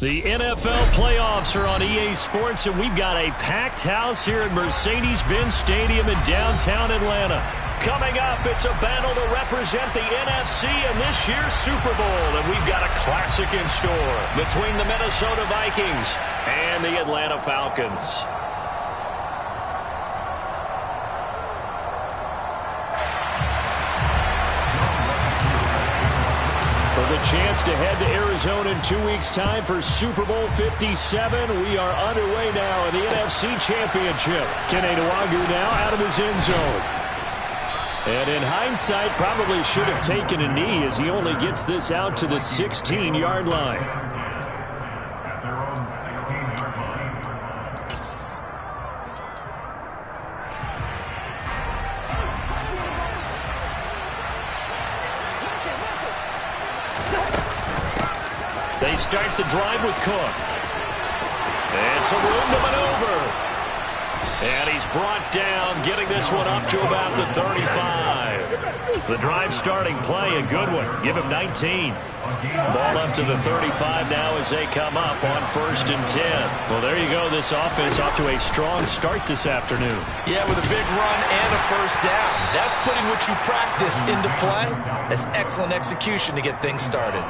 The NFL playoffs are on EA Sports, and we've got a packed house here at Mercedes-Benz Stadium in downtown Atlanta. Coming up, it's a battle to represent the NFC in this year's Super Bowl, and we've got a classic in store between the Minnesota Vikings and the Atlanta Falcons. For the chance to head to Arizona in 2 weeks' time for Super Bowl 57, we are underway now in the NFC Championship. Kenny Nwangu now out of his end zone. And in hindsight, probably should have taken a knee as he only gets this out to the 16-yard line. They start the drive with Cook. And some room to maneuver. And he's brought down, getting this one up to about the 35. The drive starting play, a good one. Give him 19. Ball up to the 35 now as they come up on 1st and 10. Well, there you go. This offense off to a strong start this afternoon. Yeah, with a big run and a first down. That's putting what you practice into play. That's excellent execution to get things started.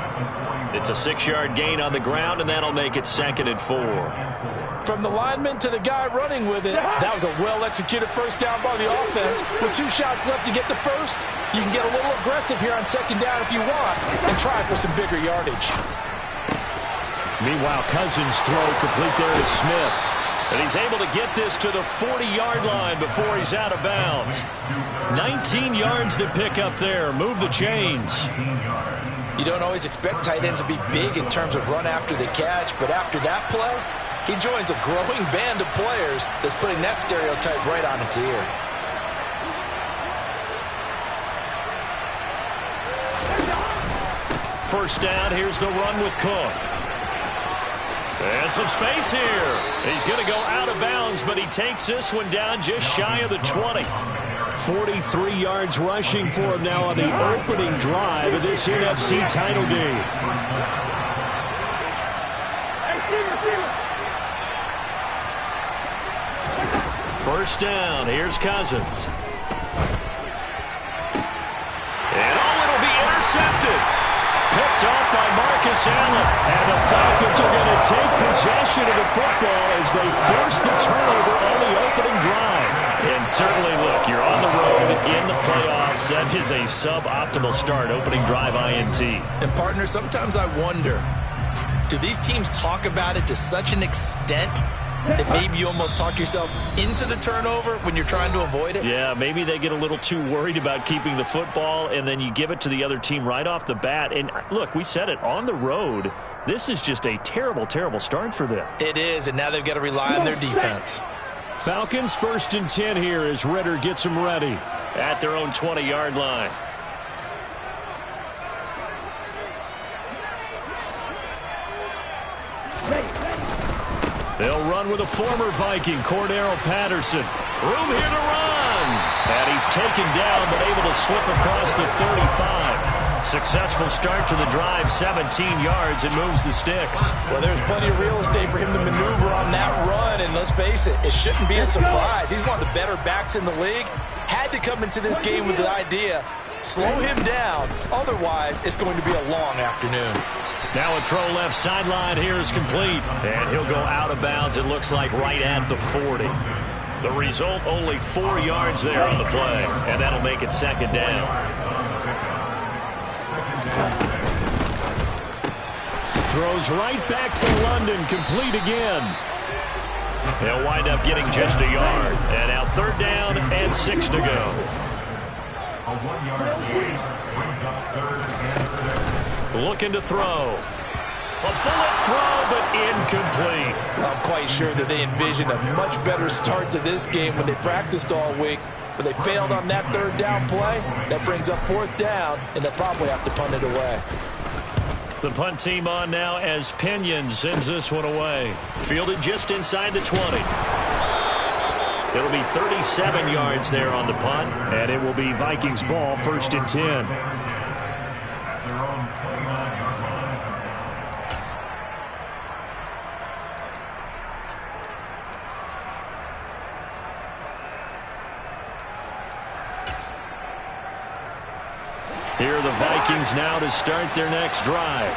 It's a 6-yard gain on the ground, and that'll make it 2nd and 4. From the lineman to the guy running with it, that was a well-executed first down by the offense. With 2 shots left to get the first, you can get a little aggressive here on 2nd down if you want and try for some bigger yardage. Meanwhile, Cousins' throw complete there to Smith. And he's able to get this to the 40-yard line before he's out of bounds. 19 yards to pick up there. Move the chains. You don't always expect tight ends to be big in terms of run after the catch, but after that play, he joins a growing band of players that's putting that stereotype right on its ear. First down, here's the run with Cook. And some space here. He's going to go out of bounds, but he takes this one down just shy of the 20. 43 yards rushing for him now on the opening drive of this NFC title game. First down, here's Cousins. And it'll be intercepted. Picked off by Marcus Allen. And the Falcons are going to take possession of the football as they force the turnover on the opening drive. And certainly, look, you're on the road in the playoffs. That is a suboptimal start, opening drive INT. And, partner, sometimes I wonder, do these teams talk about it to such an extent that maybe you almost talk yourself into the turnover when you're trying to avoid it? Yeah, maybe they get a little too worried about keeping the football, and then you give it to the other team right off the bat. And, look, we said it, on the road, this is just a terrible, terrible start for them. It is, and now they've got to rely on their defense. Falcons 1st and 10 here as Ritter gets them ready at their own 20-yard line. They'll run with a former Viking, Cordero Patterson. Room here to run. And he's taken down, but able to slip across the 35. Successful start to the drive, 17 yards, and moves the sticks. Well, there's plenty of real estate for him to maneuver on that run, and let's face it, it shouldn't be a surprise. He's one of the better backs in the league. Had to come into this game with the idea, slow him down, otherwise it's going to be a long afternoon. Now a throw left sideline here is complete, and he'll go out of bounds, it looks like right at the 40. The result, only 4 yards there on the play, and that'll make it 2nd down. Throws right back to London, complete again. They'll wind up getting just a yard. And now 3rd down and 6 to go. A 1-yard gain brings up 3rd and 3rd. Looking to throw. A bullet throw, but incomplete. I'm quite sure that they envisioned a much better start to this game when they practiced all week. But they failed on that 3rd down play. That brings up 4th down, and they'll probably have to punt it away. The punt team on now as Pinion sends this one away. Fielded just inside the 20. It'll be 37 yards there on the punt, and it will be Vikings ball, 1st and 10. Here are the Vikings now to start their next drive.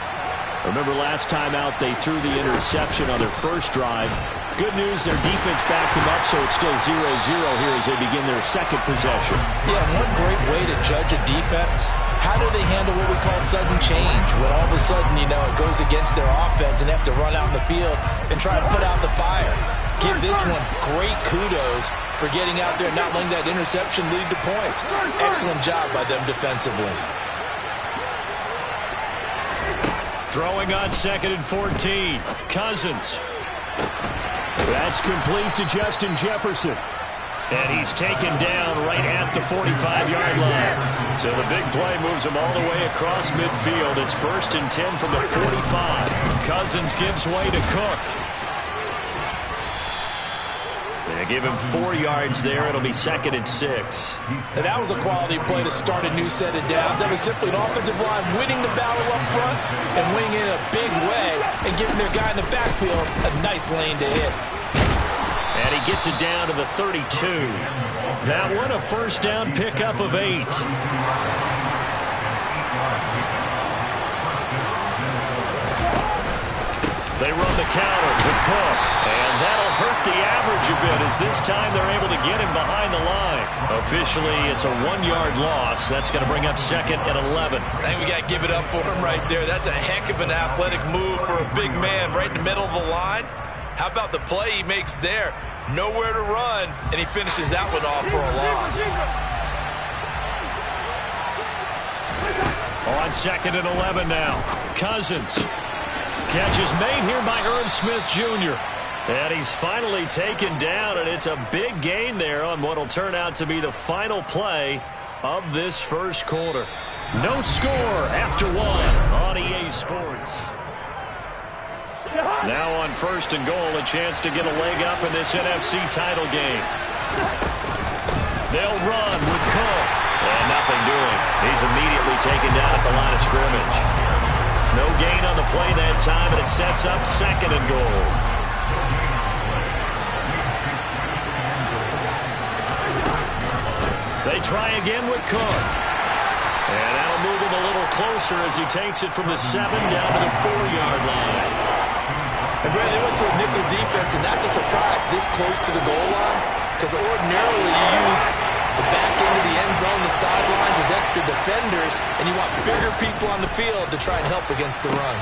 Remember last time out they threw the interception on their first drive. Good news, their defense backed them up, so it's still 0-0 here as they begin their second possession. Yeah, one great way to judge a defense, how do they handle what we call sudden change? When all of a sudden, you know, it goes against their offense and they have to run out in the field and try to put out the fire. Give this one great kudos for getting out there and not letting that interception lead to points. Excellent job by them defensively. Throwing on 2nd and 14. Cousins. That's complete to Justin Jefferson. And he's taken down right at the 45-yard line. So the big play moves him all the way across midfield. It's 1st and 10 from the 45. Cousins gives way to Cook. They give him 4 yards there. It'll be 2nd and 6. And that was a quality play to start a new set of downs. That was simply an offensive line winning the battle up front and winning in a big way and giving their guy in the backfield a nice lane to hit. And he gets it down to the 32. That one a first down pickup of 8. They run the counter with Cook. And that'll hurt the average a bit as this time they're able to get him behind the line. Officially, it's a 1-yard loss. That's going to bring up 2nd and 11. I think we got to give it up for him right there. That's a heck of an athletic move for a big man right in the middle of the line. How about the play he makes there? Nowhere to run, and he finishes that one off for a loss. On 2nd and 11 now. Cousins. Catch is made here by Irv Smith Jr. And he's finally taken down, and it's a big gain there on what will turn out to be the final play of this first quarter. No score after 1 on EA Sports. Now on 1st and goal, a chance to get a leg up in this NFC title game. They'll run with Cook. And nothing doing. He's immediately taken down at the line of scrimmage. No gain on the play that time, and it sets up 2nd and goal. They try again with Cook. And that'll move him a little closer as he takes it from the 7 down to the 4-yard line. And Brad, they went to a nickel defense, and that's a surprise this close to the goal line, because ordinarily you use the back end of the end zone, the sidelines as extra defenders, and you want bigger people on the field to try and help against the run.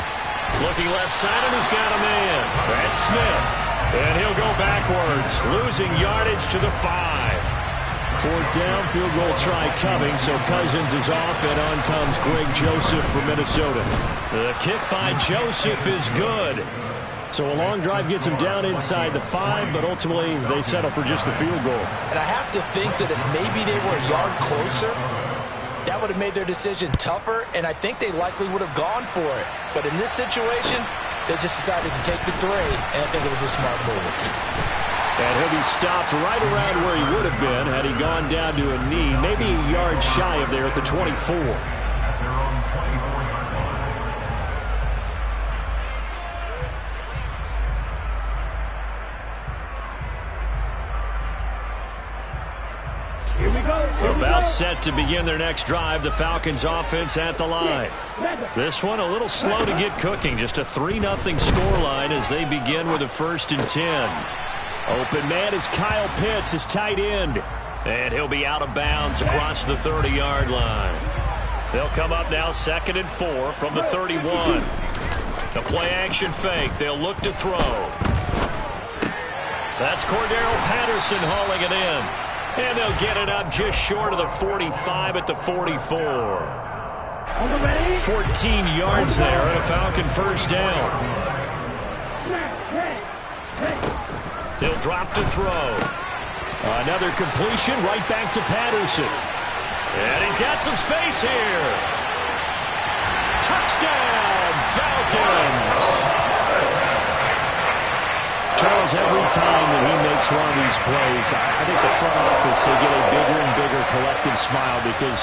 Looking left side, and he's got a man. That's Smith. And he'll go backwards, losing yardage to the 5. 4th down, field goal try coming, so Cousins is off, and on comes Greg Joseph from Minnesota. The kick by Joseph is good. So a long drive gets him down inside the 5, but ultimately they settle for just the field goal. And I have to think that if maybe they were a yard closer, that would have made their decision tougher, and I think they likely would have gone for it. But in this situation, they just decided to take the 3, and I think it was a smart move. And he'll be stopped right around where he would have been had he gone down to a knee, maybe a yard shy of there at the 24. About set to begin their next drive, the Falcons offense at the line. This one a little slow to get cooking, just a 3-0 scoreline as they begin with a 1st and 10. Open man is Kyle Pitts, his tight end. And he'll be out of bounds across the 30-yard line. They'll come up now 2nd and 4 from the 31. The play action fake. They'll look to throw. That's Cordero Patterson hauling it in. And they'll get it up just short of the 45 at the 44. 14 yards there and a Falcon first down. He'll drop to throw. Another completion right back to Patterson. And he's got some space here. Touchdown, Falcons! Charles, every time that he makes one of these plays, I think the front office will get a bigger and bigger collective smile because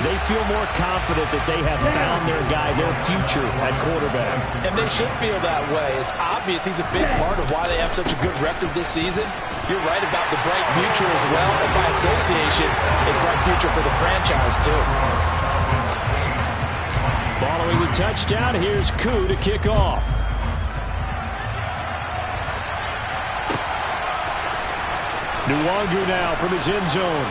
they feel more confident that they have found their guy, their future at quarterback. And they should feel that way. It's obvious he's a big part of why they have such a good record this season. You're right about the bright future as well, and by association, a bright future for the franchise too. Following the touchdown, here's Koo to kick off. Nwangu now from his end zone.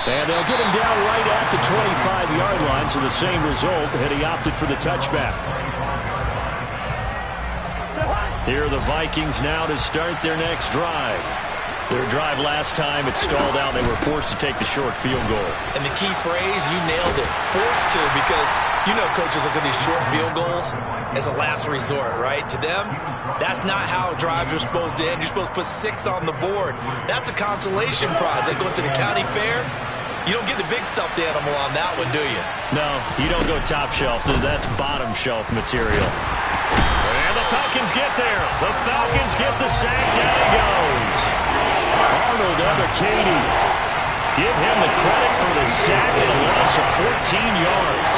And they'll get him down right at the 25-yard line, so the same result, and he opted for the touchback. Here are the Vikings now to start their next drive. Their drive last time, it stalled out. They were forced to take the short field goal. And the key phrase, you nailed it. Forced to, because you know coaches look at these short field goals as a last resort, right? To them, that's not how drives are supposed to end. You're supposed to put 6 on the board. That's a consolation prize. Like going to the county fair, you don't get the big stuffed animal on that one, do you? No, you don't go top shelf. That's bottom shelf material. And the Falcons get there. The Falcons get the sack. Down he goes. Arnold Ebiketie. Give him the credit for the sack and a loss of 14 yards.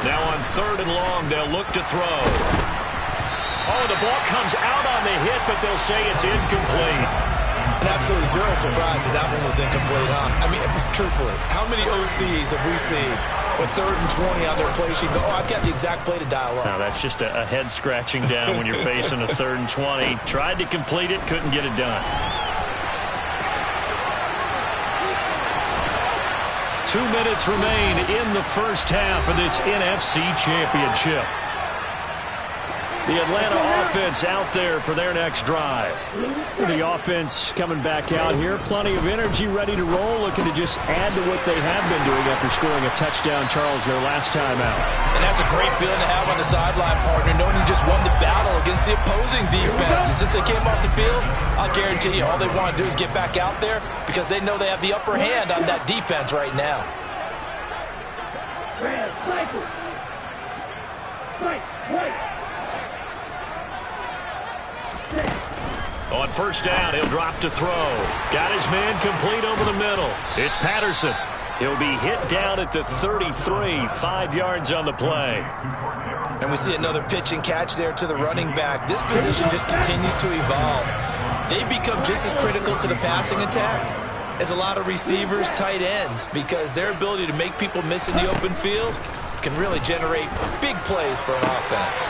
Now on 3rd and long, they'll look to throw. Oh, the ball comes out on the hit, but they'll say it's incomplete. And absolutely zero surprise that one was incomplete, huh? I mean, truthfully, how many OCs have we seen with 3rd and 20 on their play sheet go, oh, I've got the exact play to dial up? No, that's just a head scratching down when you're facing a 3rd and 20. Tried to complete it, couldn't get it done. 2 minutes remain in the first half of this NFC Championship. The Atlanta offense out there for their next drive. The offense coming back out here. Plenty of energy, ready to roll, looking to just add to what they have been doing after scoring a touchdown, Charles, their last time out. And that's a great feeling to have on the sideline, partner, knowing you just won the battle against the opposing defense. And since they came off the field, I'll guarantee you all they want to do is get back out there because they know they have the upper hand on that defense right now. On first down, he'll drop to throw. Got his man complete over the middle. It's Patterson. He'll be hit down at the 33, 5 yards on the play. And we see another pitch and catch there to the running back. This position just continues to evolve. They become just as critical to the passing attack as a lot of receivers, tight ends, because their ability to make people miss in the open field can really generate big plays for an offense.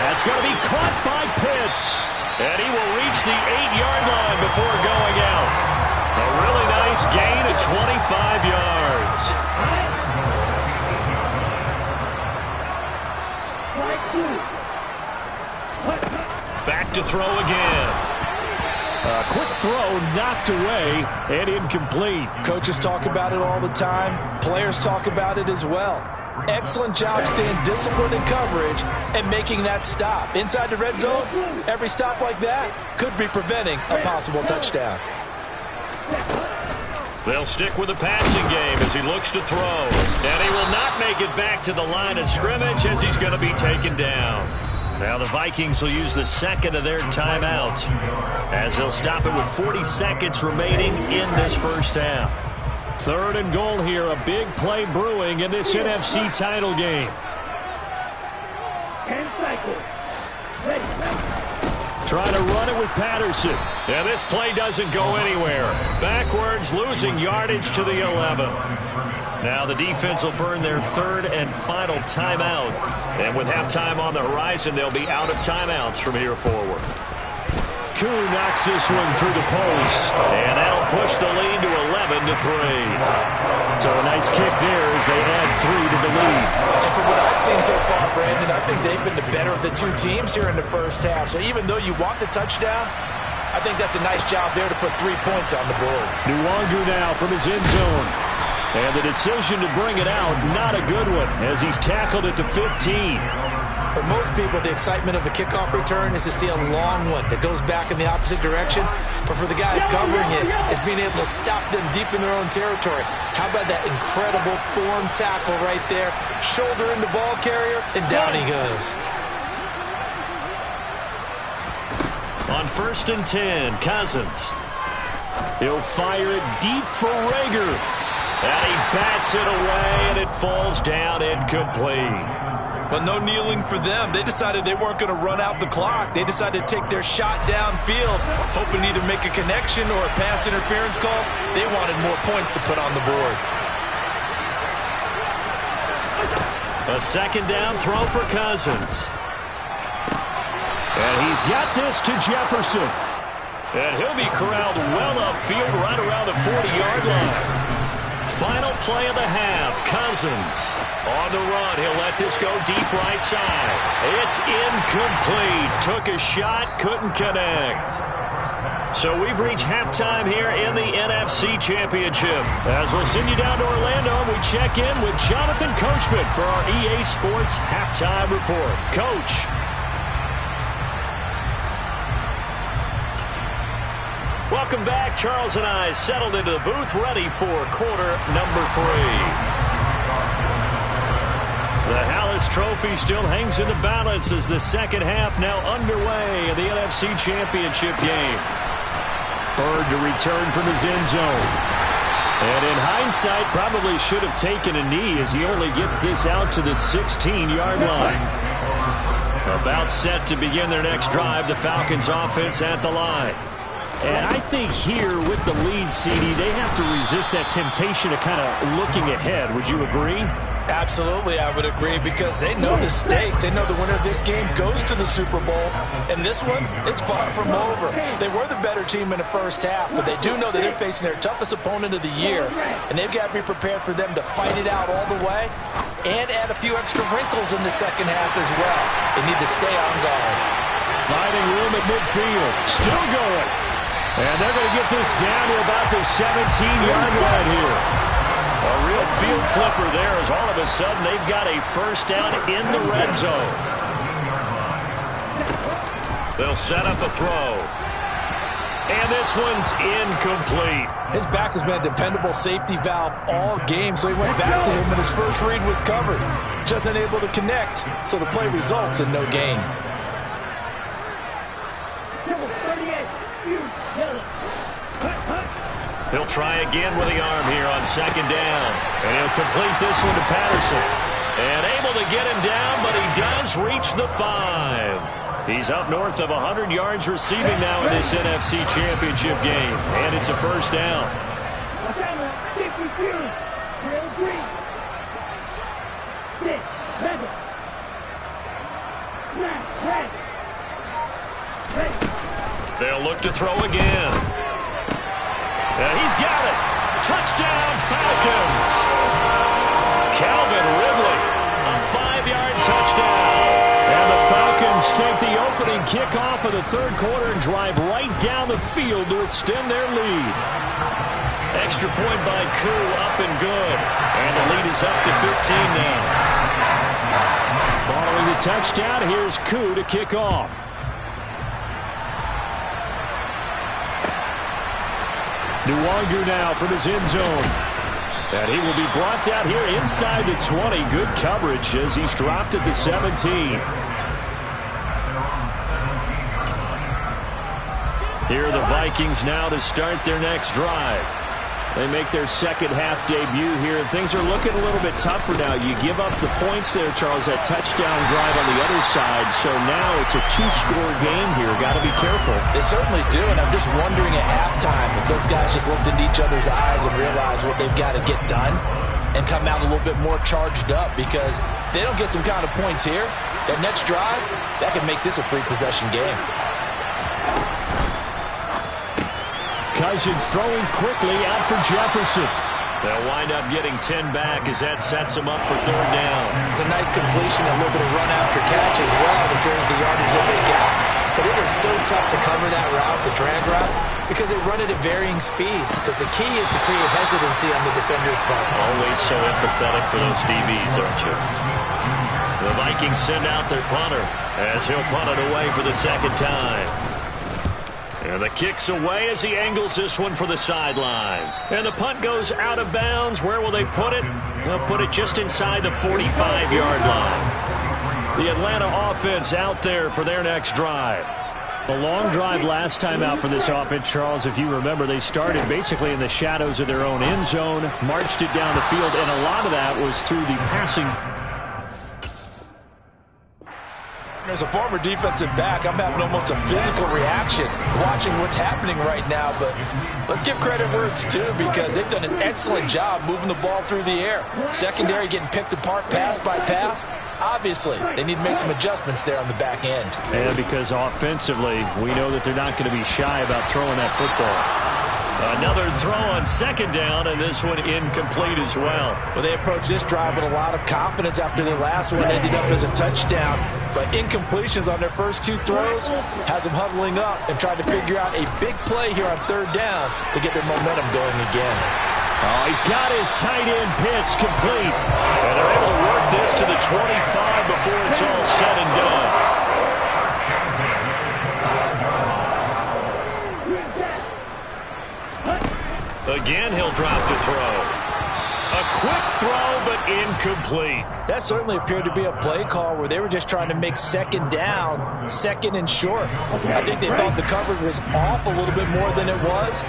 That's going to be caught by Pitts. And he will reach the 8-yard line before going out. A really nice gain of 25 yards. Back to throw again. A quick throw knocked away and incomplete. Coaches talk about it all the time. Players talk about it as well. Excellent job staying disciplined in coverage and making that stop. Inside the red zone, every stop like that could be preventing a possible touchdown. They'll stick with the passing game as he looks to throw. And he will not make it back to the line of scrimmage as he's going to be taken down. Now the Vikings will use the second of their timeouts as they'll stop it with 40 seconds remaining in this first half. 3rd and goal here, a big play brewing in this NFC title game. Trying to run it with Patterson. And this play doesn't go anywhere. Backwards, losing yardage to the 11. Now the defense will burn their 3rd and final timeout. And with halftime on the horizon, they'll be out of timeouts from here forward. Koo knocks this one through the post. And that'll push the lead to 11-3. So a nice kick there as they add 3 to the lead. And from what I've seen so far, Brandon, I think they've been the better of the two teams here in the first half. So even though you want the touchdown, I think that's a nice job there to put 3 points on the board. Nwangu now from his end zone. And the decision to bring it out, not a good one, as he's tackled at the 15. For most people, the excitement of the kickoff return is to see a long one that goes back in the opposite direction. But for the guys covering it, it's being able to stop them deep in their own territory. How about that incredible form tackle right there? Shoulder in the ball carrier, and down he goes. On 1st and 10, Cousins. He'll fire it deep for Rager. And he bats it away, and it falls down incomplete. But no kneeling for them. They decided they weren't going to run out the clock. They decided to take their shot downfield, hoping to either make a connection or a pass interference call. They wanted more points to put on the board. A second down throw for Cousins. And he's got this to Jefferson. And he'll be corralled well upfield right around the 40-yard line. Final play of the half. Cousins on the run. He'll let this go deep right side. It's incomplete. Took a shot, couldn't connect. So we've reached halftime here in the NFC Championship. As we'll send you down to Orlando, we check in with Jonathan Coachman for our EA Sports Halftime Report. Coach. Welcome back. Charles and I settled into the booth, ready for quarter number 3. The Hallis Trophy still hangs in the balance as the second half now underway in the NFC Championship game. Bird to return from his end zone. And in hindsight, probably should have taken a knee as he only gets this out to the 16-yard line. About set to begin their next drive, the Falcons offense at the line. And I think here with the lead, CD, they have to resist that temptation of kind of looking ahead. Would you agree? Absolutely, I would agree, because they know the stakes. They know the winner of this game goes to the Super Bowl. And this one, it's far from over. They were the better team in the first half, but they do know that they're facing their toughest opponent of the year. And they've got to be prepared for them to fight it out all the way and add a few extra wrinkles in the second half as well. They need to stay on guard. Finding room at midfield. Still going. And they're going to get this down to about the 17-yard line here. A real field flipper there as all of a sudden they've got a first down in the red zone. They'll set up a throw. And this one's incomplete. His back has been a dependable safety valve all game, so he went back to him when his first read was covered. Just unable to connect, so the play results in no gain. He'll try again with the arm here on second down. And he'll complete this one to Patterson. And able to get him down, but he does reach the 5. He's up north of 100 yards receiving now in this NFC Championship game. And it's a first down. They'll look to throw again. And he's got it. Touchdown, Falcons. Calvin Ridley, a 5-yard touchdown. And the Falcons take the opening kickoff of the third quarter and drive right down the field to extend their lead. Extra point by Koo, up and good. And the lead is up to 15 now. Following the touchdown, here's Koo to kick off. Nwangu now from his end zone. And he will be brought down here inside the 20. Good coverage as he's dropped at the 17. Here are the Vikings now to start their next drive. They make their second half debut here. Things are looking a little bit tougher now. You give up the points there, Charles, that touchdown drive on the other side. So now it's a 2-score game here. Got to be careful. They certainly do, and I'm just wondering at halftime if those guys just looked into each other's eyes and realized what they've got to get done and come out a little bit more charged up, because if they don't get some kind of points here, that next drive, that could make this a 3-possession game. Cousins throwing quickly out for Jefferson. They'll wind up getting 10 back as that sets them up for third down. It's a nice completion, a little bit of run after catch as well to carry the yardage that they got. But it is so tough to cover that route, the drag route, because they run it at varying speeds. Because the key is to create hesitancy on the defender's part. Always so empathetic for those DBs, aren't you? The Vikings send out their punter as he'll punt it away for the second time. And the kick's away as he angles this one for the sideline. And the punt goes out of bounds. Where will they put it? They'll put it just inside the 45-yard line. The Atlanta offense out there for their next drive. A long drive last time out for this offense, Charles. If you remember, they started basically in the shadows of their own end zone, marched it down the field, and a lot of that was through the passing. As a former defensive back, I'm having almost a physical reaction watching what's happening right now. But let's give credit where it's due, because they've done an excellent job moving the ball through the air. Secondary getting picked apart pass by pass. Obviously, they need to make some adjustments there on the back end. And because offensively, we know that they're not going to be shy about throwing that football. Another throw on second down, and this one incomplete as well. Well, they approached this drive with a lot of confidence after their last one ended up as a touchdown. But incompletions on their first two throws has them huddling up and trying to figure out a big play here on third down to get their momentum going again. Oh, he's got his tight end pitch complete. And they're able to work this to the 25 before it's all said and done. Again, he'll drop to throw. A quick throw, but incomplete. That certainly appeared to be a play call where they were just trying to make second down, second and short. I think they thought the coverage was off a little bit more than it was.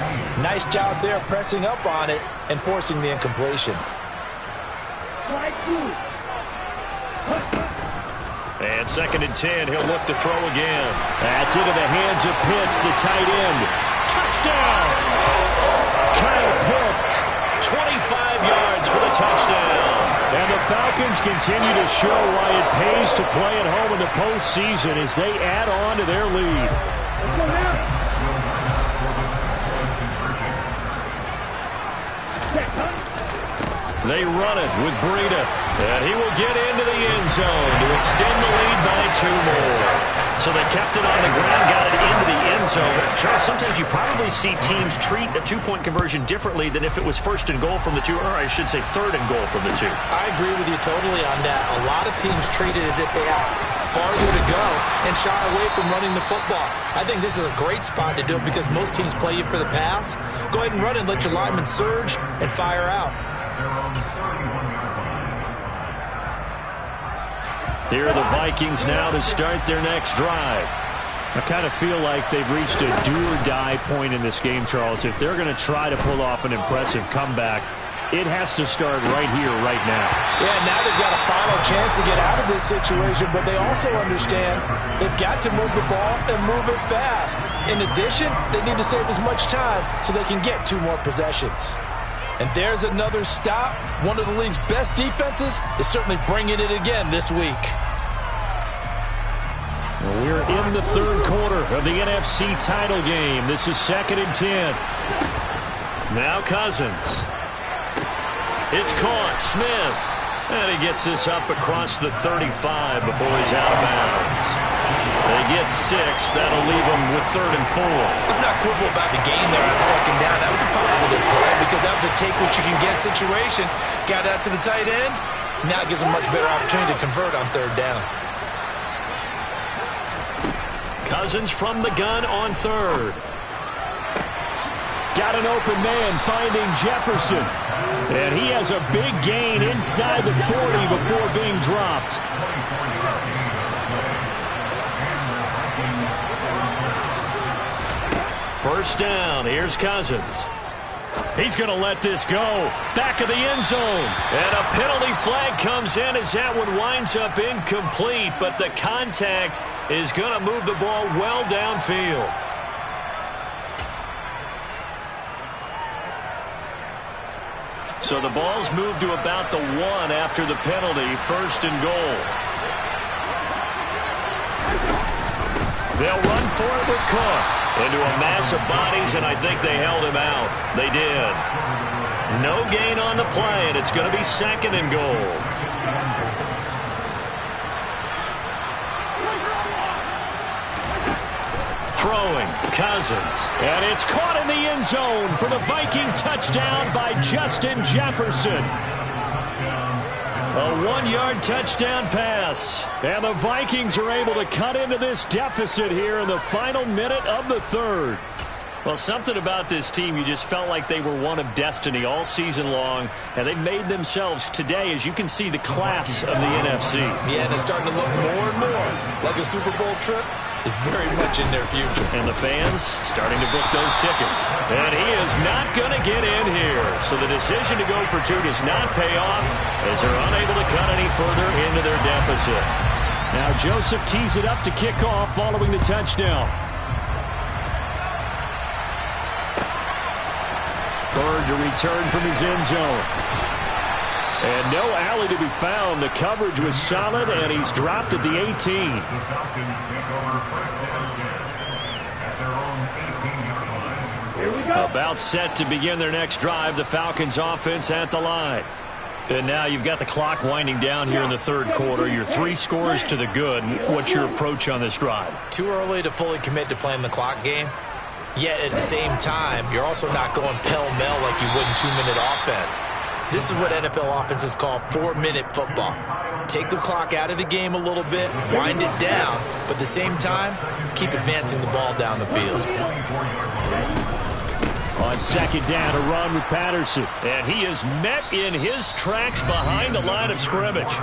Nice job there pressing up on it and forcing the incompletion. And second and 10, he'll look to throw again. That's into the hands of Pitts, the tight end. Touchdown! Kyle Pitts, 25 yards for the touchdown. And the Falcons continue to show why it pays to play at home in the postseason as they add on to their lead. They run it with Breida, and he will get into the end zone to extend the lead by 2 more. So they kept it on the ground, got it into the end zone. Charles, sometimes you probably see teams treat a 2-point conversion differently than if it was first and goal from the 2, or I should say third and goal from the 2. I agree with you totally on that. A lot of teams treat it as if they have farther to go and shy away from running the football. I think this is a great spot to do it because most teams play you for the pass. Go ahead and run and let your linemen surge and fire out. Here are the Vikings now to start their next drive. I kind of feel like they've reached a do-or-die point in this game, Charles. If they're going to try to pull off an impressive comeback, it has to start right here, right now. Yeah, now they've got a final chance to get out of this situation, but they also understand they've got to move the ball and move it fast. In addition, they need to save as much time so they can get 2 more possessions. And there's another stop. One of the league's best defenses is certainly bringing it again this week. Well, we're in the third quarter of the NFC title game. This is 2nd and 10. Now Cousins. It's caught. Smith. And he gets this up across the 35 before he's out of bounds. They get 6. That'll leave them with 3rd and 4. Let's not quibble about the game there on second down. That was a positive play because that was a take-what-you-can-get situation. Got out to the tight end. Now it gives them a much better opportunity to convert on third down. Cousins from the gun on third. Got an open man finding Jefferson. And he has a big gain inside the 40 before being dropped. First down. Here's Cousins. He's going to let this go. Back of the end zone. And a penalty flag comes in as that one winds up incomplete. But the contact is going to move the ball well downfield. So the ball's moved to about the 1 after the penalty. 1st and goal. They'll run for it with Cook. Into a mass of bodies, and I think they held him out. They did. No gain on the play, and it's going to be 2nd and goal. Throwing, Cousins. And it's caught in the end zone for the Viking touchdown by Justin Jefferson. A 1-yard touchdown pass. And the Vikings are able to cut into this deficit here in the final minute of the 3rd. Well, something about this team, you just felt like they were one of destiny all season long, and they made themselves today, as you can see, the class of the NFC. Yeah, and it's starting to look more and more like a Super Bowl trip is very much in their future. And the fans starting to book those tickets. And he is not going to get in here. So the decision to go for 2 does not pay off as they're unable to cut any further into their deficit. Now Joseph tees it up to kick off following the touchdown. Bird to return from his end zone. And no alley to be found. The coverage was solid, and he's dropped at the 18. The Falcons take over first down 10 at their own 18-yard line. Here we go. About set to begin their next drive. The Falcons offense at the line. And now you've got the clock winding down here in the third quarter. You're 3 scores to the good. What's your approach on this drive? Too early to fully commit to playing the clock game. Yet at the same time, you're also not going pell-mell like you would in 2-minute offense. This is what NFL offenses call 4-minute football. Take the clock out of the game a little bit, wind it down, but at the same time, keep advancing the ball down the field. On second down, a run with Patterson. And he is met in his tracks behind the line of scrimmage.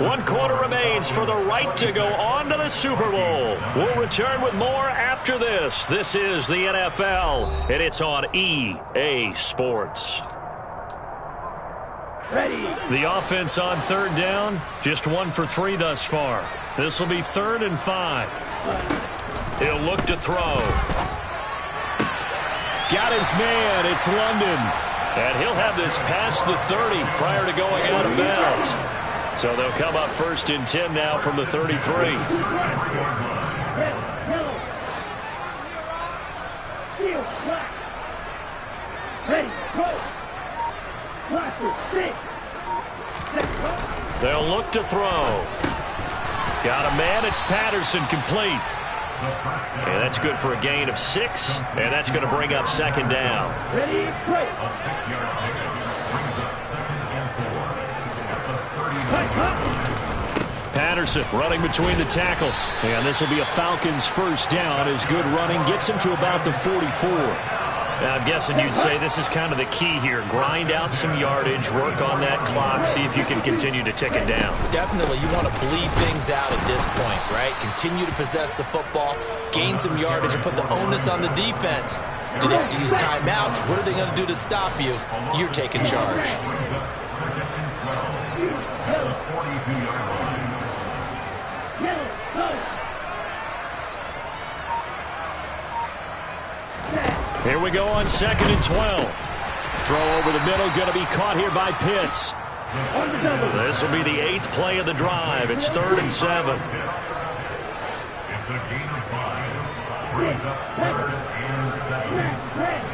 1 quarter remains for the right to go on to the Super Bowl. We'll return with more after this. This is the NFL, and it's on EA Sports. Ready. The offense on third down, just 1 for 3 thus far. This will be 3rd and 5. He'll look to throw. Got his man. It's London. And he'll have this past the 30 prior to going out of bounds. So they'll come up 1st and 10 now from the 33. Ready, go. They'll look to throw. Got a man. It's Patterson, complete. And that's good for a gain of 6. And that's going to bring up 2nd down. Ready, break. A 6-yard pickup brings up 2nd and 4 at the 30. Patterson running between the tackles. And this will be a Falcons first down as good running gets him to about the 44. Now, I'm guessing you'd say this is kind of the key here. Grind out some yardage, work on that clock, see if you can continue to tick it down. Definitely, you want to bleed things out at this point, right? Continue to possess the football, gain some yardage, and put the onus on the defense. Do they have to use timeouts? What are they going to do to stop you? You're taking charge. Here we go on 2nd and 12. Throw over the middle, going to be caught here by Pitts. This will be the 8th play of the drive. It's 3rd and 7. It's a gain of 5. Brings up 3rd and 7.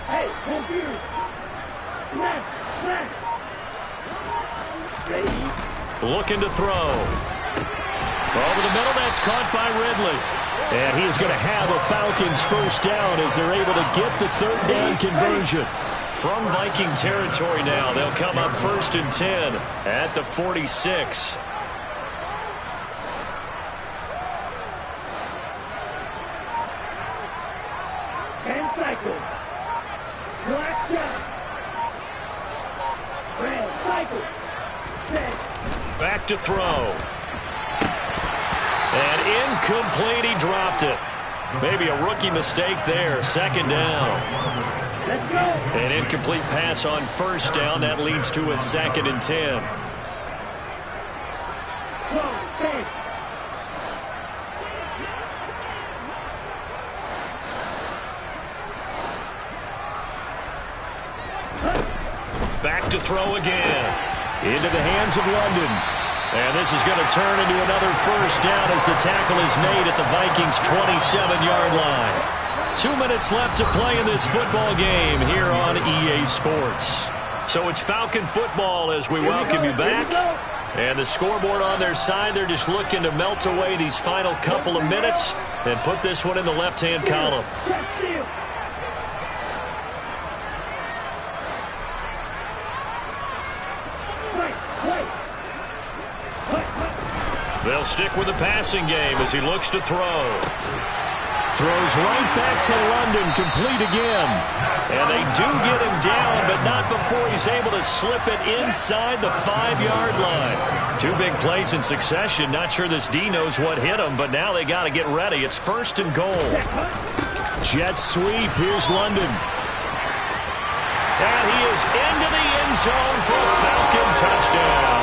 Hey, come here. Snap, snap. Ready. Looking to throw. Over the middle, that's caught by Ridley. And he's going to have a Falcons first down as they're able to get the 3rd down conversion. From Viking territory now, they'll come up 1st and 10 at the 46. And cycle. Black shot. Red cycle. Set. Back to throw. And incomplete, he dropped it. Maybe a rookie mistake there. 2nd down. Let's go. An incomplete pass on 1st down. That leads to a 2nd and 10. Back to throw again. Into the hands of London. And this is going to turn into another first down as the tackle is made at the Vikings' 27-yard line. 2 minutes left to play in this football game here on EA Sports. So it's Falcon football as we welcome you back. And the scoreboard on their side, they're just looking to melt away these final couple of minutes and put this one in the left-hand column. They'll stick with the passing game as he looks to throw. Throws right back to London, complete again. And they do get him down, but not before he's able to slip it inside the 5-yard line. 2 big plays in succession. Not sure this D knows what hit him, but now they got to get ready. It's 1st and goal. Jet sweep. Here's London. And he is into the end zone for a Falcon touchdown.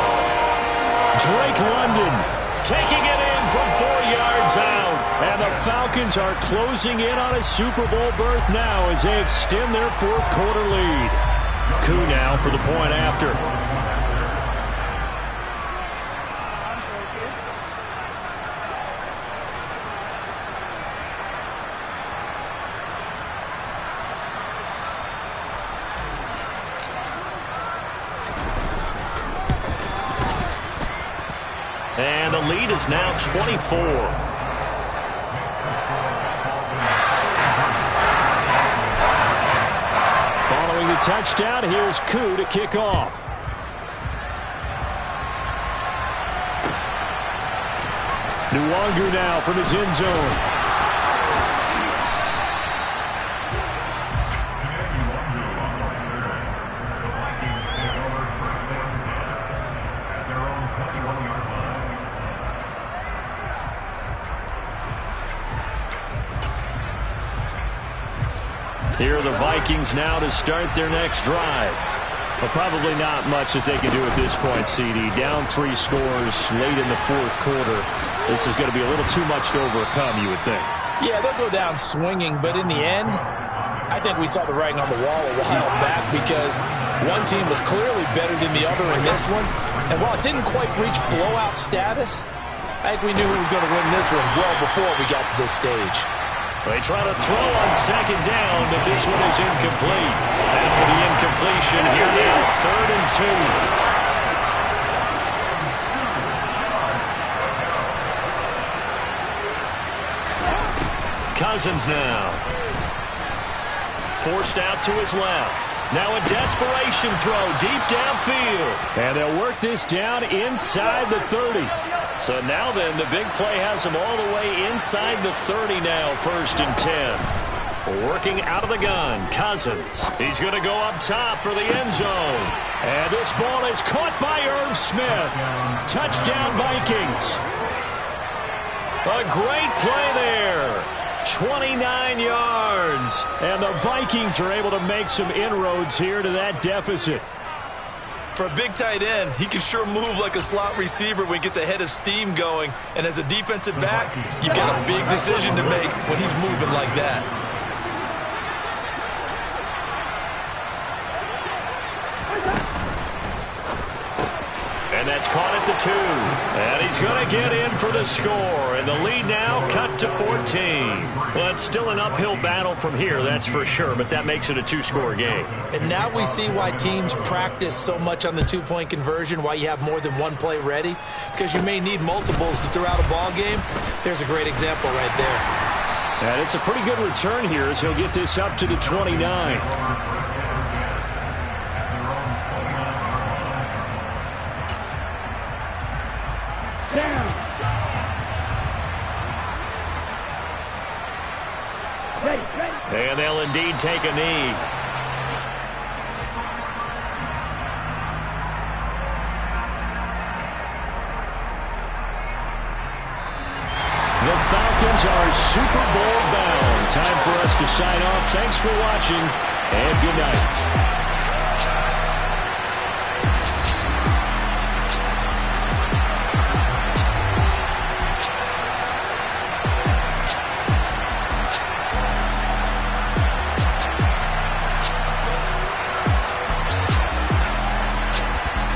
Drake London taking it in from 4 yards out. And the Falcons are closing in on a Super Bowl berth now as they extend their 4th quarter lead. Koo now for the point after. And the lead is now 24. Following the touchdown, here's Koo to kick off. Nwangu now from his end zone. Here are the Vikings now to start their next drive. But probably not much that they can do at this point, CD. Down 3 scores late in the 4th quarter. This is going to be a little too much to overcome, you would think. Yeah, they'll go down swinging, but in the end, I think we saw the writing on the wall a while back because one team was clearly better than the other in this one. And while it didn't quite reach blowout status, I think we knew who was going to win this one well before we got to this stage. They try to throw on 2nd down, but this one is incomplete. After the incompletion, here now, 3rd and 2. Cousins now. Forced out to his left. Now a desperation throw deep downfield. And they'll work this down inside the 30. So now then, the big play has him all the way inside the 30 now, 1st and 10. Working out of the gun, Cousins. He's going to go up top for the end zone. And this ball is caught by Irv Smith. Touchdown, Vikings. A great play there. 29 yards. And the Vikings are able to make some inroads here to that deficit. For a big tight end, he can sure move like a slot receiver when he gets a head of steam going. And as a defensive back, you've got a big decision to make when he's moving like that. And that's caught at the 2. And he's going to get in for the score. And the lead now cut to 14. Well, it's still an uphill battle from here, that's for sure. But that makes it a 2-score game. And now we see why teams practice so much on the 2-point conversion, why you have more than one play ready. Because you may need multiples to throw out a ball game. There's a great example right there. And it's a pretty good return here as he'll get this up to the 29. And they'll indeed take a knee. The Falcons are Super Bowl bound. Time for us to sign off. Thanks for watching, and good night.